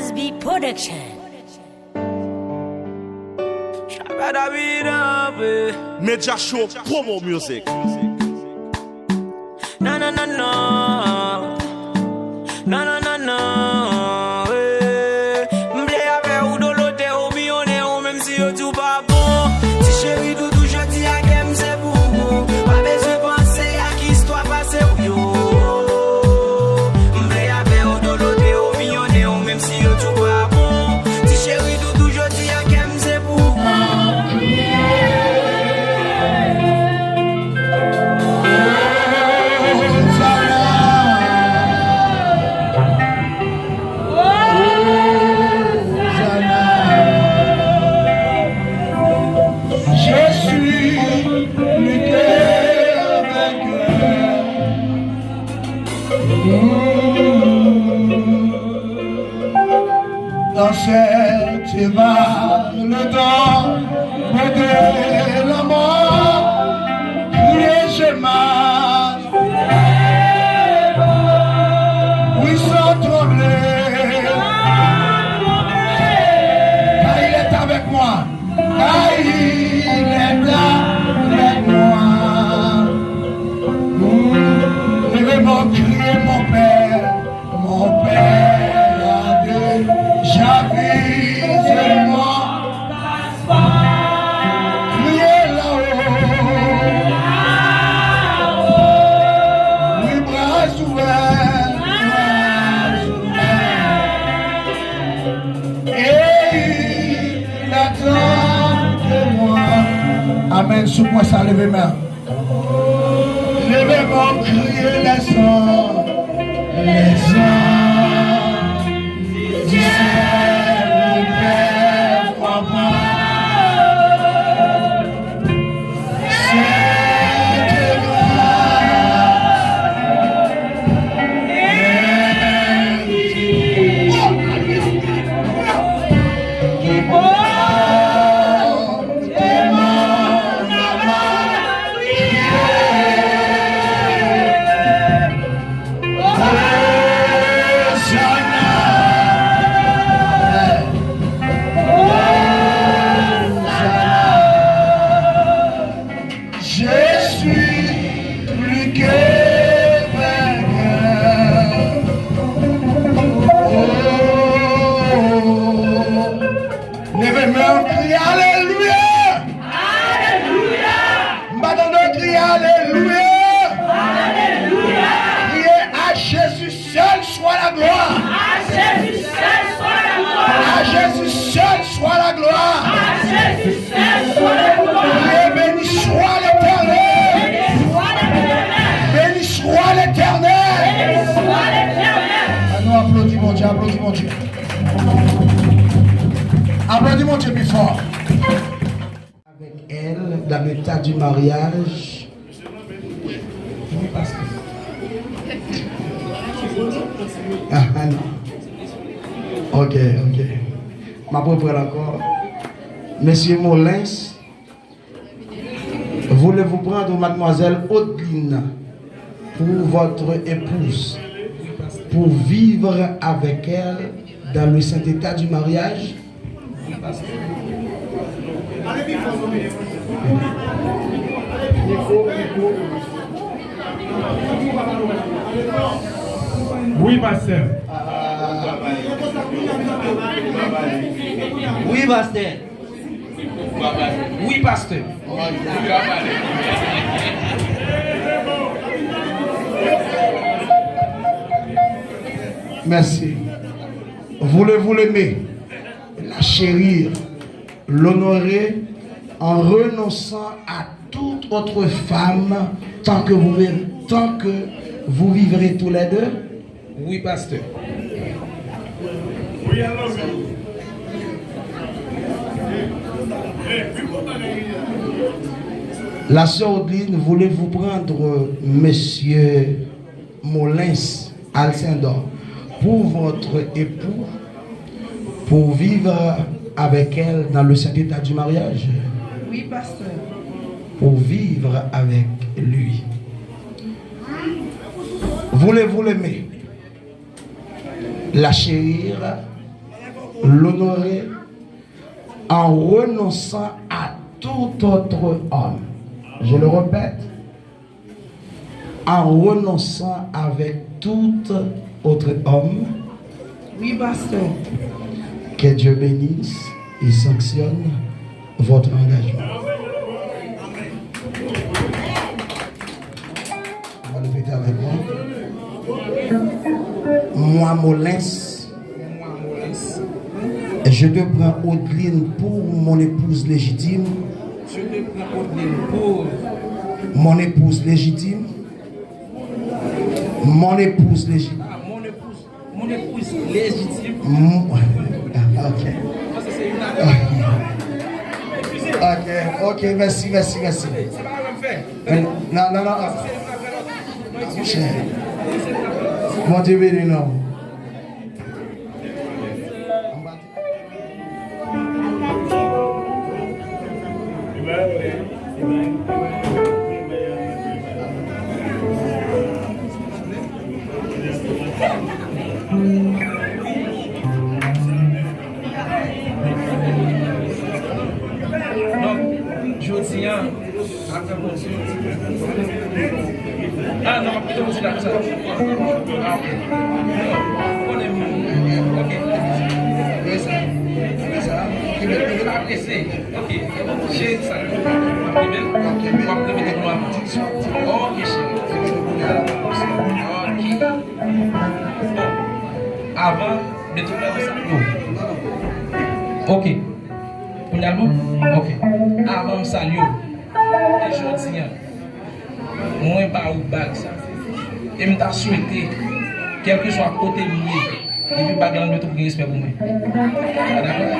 Asby Production. Media Show promo music. No, no, no, no. No, no, no, no. M'blé avec ou dans l'autre ou millionnaire ou même si yo tout pas bon. Si chérie doudou je dis à qu'aime c'est pour vous. Pas besoin de penser à qui histoire passée ou yo. M'blé avec ou dans l'autre ou millionnaire ou même si yo tout pas bon. Si chérie doudou je dis à qu'aime c'est pour vous. Dans cette vague le temps de la mort, crier j'ai mal, oui sans trembler, car il est avec moi, car il est avec moi. Je vais m'en crier mon Père. J'avise-moi, criez là-haut, oui, bras ouverts, et il attend de moi. Amen, sous moi ça, levez main. Levez mon crier les sons, applaudis mon Dieu. Applaudis mon Dieu plus fort. Avec elle, dans l'état du mariage. Ah non. Ok. Ma propre encore. Monsieur Molins, voulez-vous prendre mademoiselle Audeline pour votre épouse, pour vivre avec elle dans le saint état du mariage? Oui, pasteur. Oui, pasteur. Oui, pasteur. Merci. Voulez-vous l'aimer, la chérir, l'honorer en renonçant à toute autre femme tant que vous vivrez tous les deux? Oui, pasteur. Oui, alors. La sœur Audeline, voulez-vous prendre monsieur Molins Alcindor pour votre époux, pour vivre avec elle dans le saint état du mariage? Oui, pasteur. Pour vivre avec lui. Voulez-vous l'aimer, la chérir, l'honorer en renonçant à tout autre homme. Je le répète, en renonçant avec tout autre homme. Oui, pasteur. Que Dieu bénisse et sanctionne votre engagement. On va le répéter avec moi. Moi, Molins, je te prends Audeline pour mon épouse légitime. Je te prends Audeline pour mon épouse légitime. Mon épouse légitime. Mon épouse légitime. Ok. Ok, merci. Non. Mon Dieu béni, non. Ah non, plutôt vous là, ça. Ok. Ok. J'ai ça. Avant de tout faire ça. Ok. Pour l'album? Ok. Avant ça, yo. Et je dis, moi, pas ou bague ça. Et je t'ai souhaité, quel que soit côté lié, et puis bague là, je te respect pour moi. D'accord?